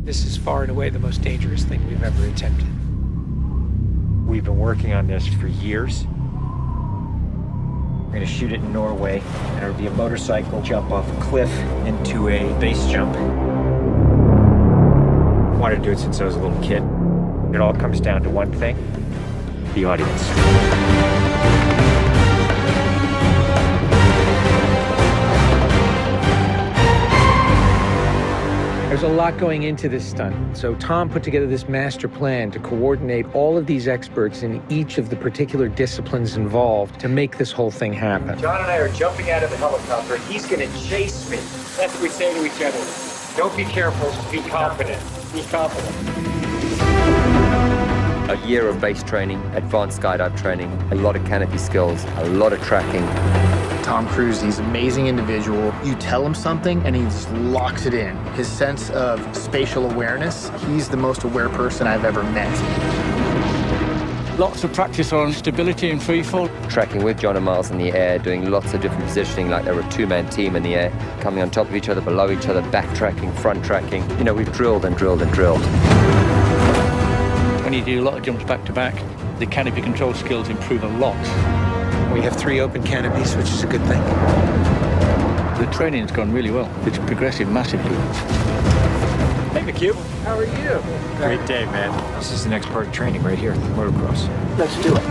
This is far and away the most dangerous thing we've ever attempted. We've been working on this for years. We're gonna shoot it in Norway, and it'll be a motorcycle jump off a cliff into a base jump. I wanted to do it since I was a little kid. It all comes down to one thing: the audience. There's a lot going into this stunt, so Tom put together this master plan to coordinate all of these experts in each of the particular disciplines involved to make this whole thing happen. John and I are jumping out of the helicopter. He's gonna chase me. That's what we say to each other. Don't be careful, be confident. Be confident. A year of base training, advanced skydive training, a lot of canopy skills, a lot of tracking. Tom Cruise, he's an amazing individual. You tell him something and he just locks it in. His sense of spatial awareness, he's the most aware person I've ever met. Lots of practice on stability and freefall. Tracking with John and Miles in the air, doing lots of different positioning, like they were a two-man team in the air, coming on top of each other, below each other, backtracking, front tracking. You know, we've drilled and drilled and drilled. When you do a lot of jumps back to back, the canopy control skills improve a lot. We have 3 open canopies, which is a good thing. The training's gone really well. It's progressive massively. Hey, McCube. How are you? Great day, man. This is the next part of training right here, motocross. Let's do it.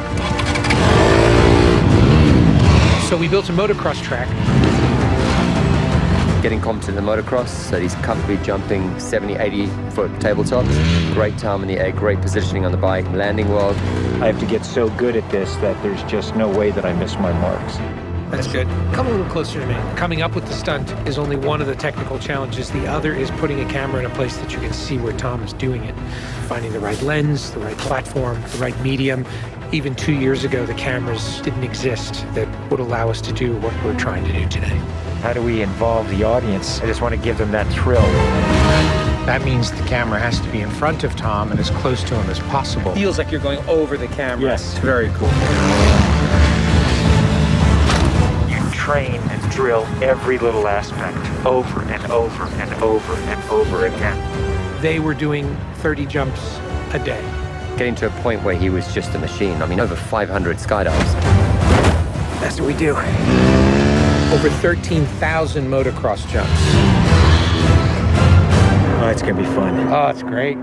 So we built a motocross track. Getting competent in the motocross, so he's comfortably jumping 70, 80-foot tabletops. Great time in the air, great positioning on the bike, landing well. I have to get so good at this that there's just no way that I miss my marks. That's good. Come a little closer to me. Coming up with the stunt is only one of the technical challenges. The other is putting a camera in a place that you can see where Tom is doing it. Finding the right lens, the right platform, the right medium. Even 2 years ago, the cameras didn't exist that would allow us to do what we're trying to do today. How do we involve the audience? I just want to give them that thrill. That means the camera has to be in front of Tom and as close to him as possible. Feels like you're going over the camera. Yes, very cool. You train and drill every little aspect over and over and over and over again. They were doing 30 jumps a day. Getting to a point where he was just a machine. I mean, over 500 skydives. That's what we do. Over 13,000 motocross jumps. Oh, it's gonna be fun. Oh, it's great.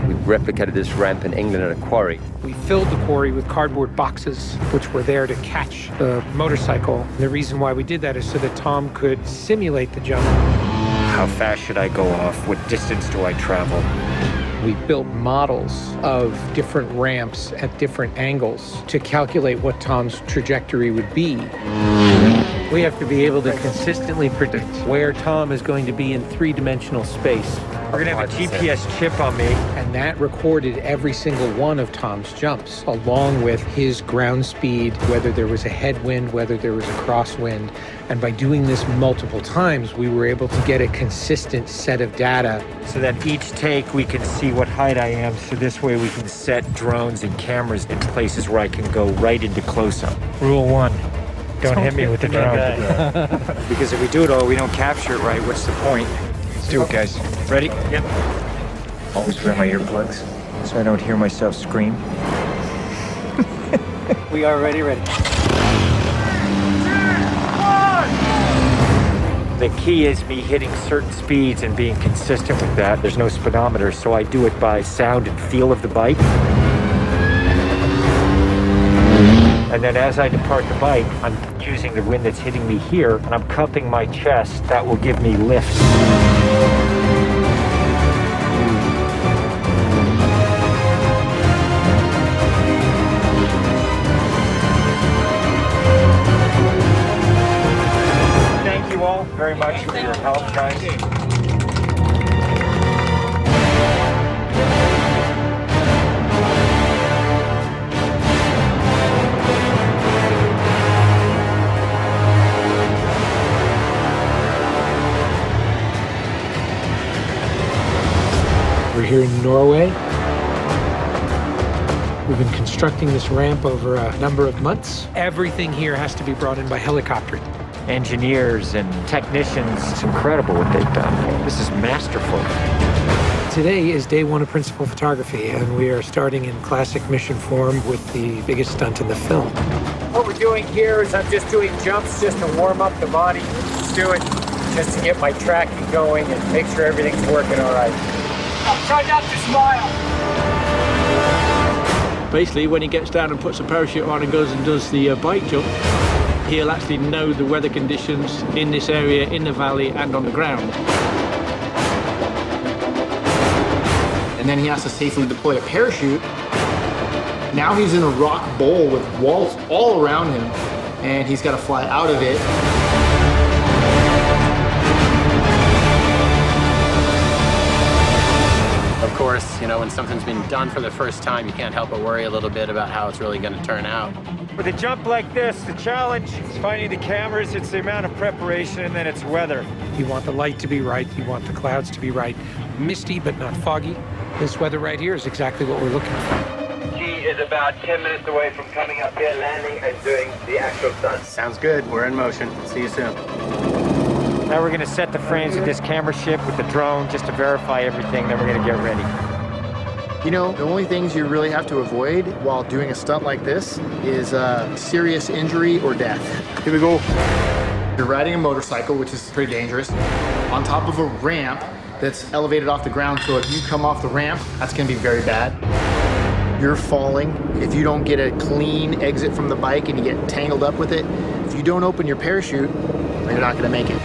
We replicated this ramp in England at a quarry. We filled the quarry with cardboard boxes, which were there to catch the motorcycle. And the reason why we did that is so that Tom could simulate the jump. How fast should I go off? What distance do I travel? We built models of different ramps at different angles to calculate what Tom's trajectory would be. We have to be able to consistently predict where Tom is going to be in 3-dimensional space. We're gonna have a GPS chip on me. And that recorded every single one of Tom's jumps, along with his ground speed, whether there was a headwind, whether there was a crosswind. And by doing this multiple times, we were able to get a consistent set of data. So that each take we can see what height I am, so this way we can set drones and cameras in places where I can go right into close-up. Rule 1, don't hit me with the drone. Because if we do it all, we don't capture it right, what's the point? Let's do it, guys. Ready? Yep. Always wear my earplugs so I don't hear myself scream. We are ready. The key is me hitting certain speeds and being consistent with that. There's no speedometer, so I do it by sound and feel of the bike. And then as I depart the bike, I'm choosing the wind that's hitting me here, and I'm cupping my chest. That will give me lift. Thank you all very much for your help, guys. We're here in Norway. We've been constructing this ramp over a number of months. Everything here has to be brought in by helicopter. engineers and technicians. It's incredible what they've done. This is masterful. Today is day one of principal photography, and we are starting in classic mission form with the biggest stunt in the film. What we're doing here is I'm just doing jumps just to warm up the body. Let's do it just to get my tracking going and make sure everything's working all right. Try not to smile. Basically, when he gets down and puts a parachute on and goes and does the bike jump, he'll actually know the weather conditions in this area, in the valley, and on the ground. And then he has to safely deploy a parachute. Now he's in a rock bowl with walls all around him, and he's got to fly out of it. Of course, you know, when something's been done for the first time, you can't help but worry a little bit about how it's really going to turn out. With a jump like this, the challenge is finding the cameras, it's the amount of preparation, and then it's weather. You want the light to be right, you want the clouds to be right. Misty, but not foggy. This weather right here is exactly what we're looking for. She is about 10 minutes away from coming up here, landing, and doing the actual stunt. Sounds good. We're in motion. See you soon. Now we're gonna set the frames with this camera ship with the drone just to verify everything, then we're gonna get ready. You know, the only things you really have to avoid while doing a stunt like this is serious injury or death. Here we go. You're riding a motorcycle, which is pretty dangerous, on top of a ramp that's elevated off the ground, so if you come off the ramp, that's gonna be very bad. You're falling. If you don't get a clean exit from the bike and you get tangled up with it, if you don't open your parachute, you're not gonna make it.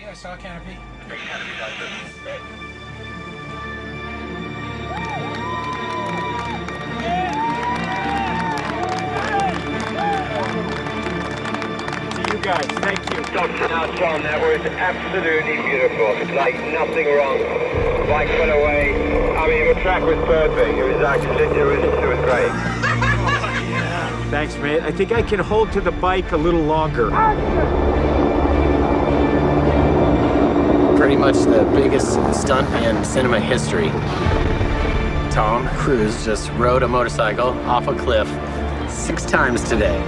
I saw a canopy. To you guys, thank you. Now, John, that was absolutely beautiful. Like nothing wrong. Bike went away. I mean, the track was perfect. It was actually, it was great. Thanks, mate. I think I can hold to the bike a little longer. Pretty much the biggest stunt in cinema history. Tom Cruise just rode a motorcycle off a cliff 6 times today.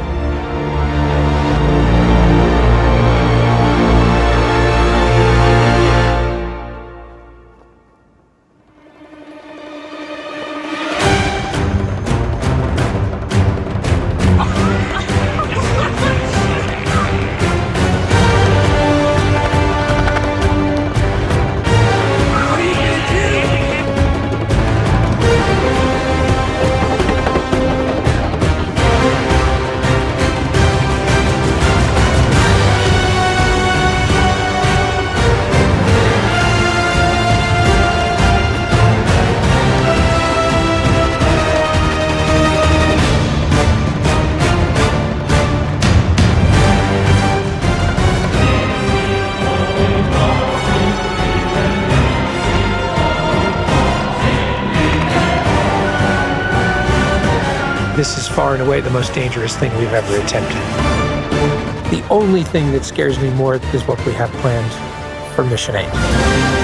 This is far and away the most dangerous thing we've ever attempted. The only thing that scares me more is what we have planned for Mission 8.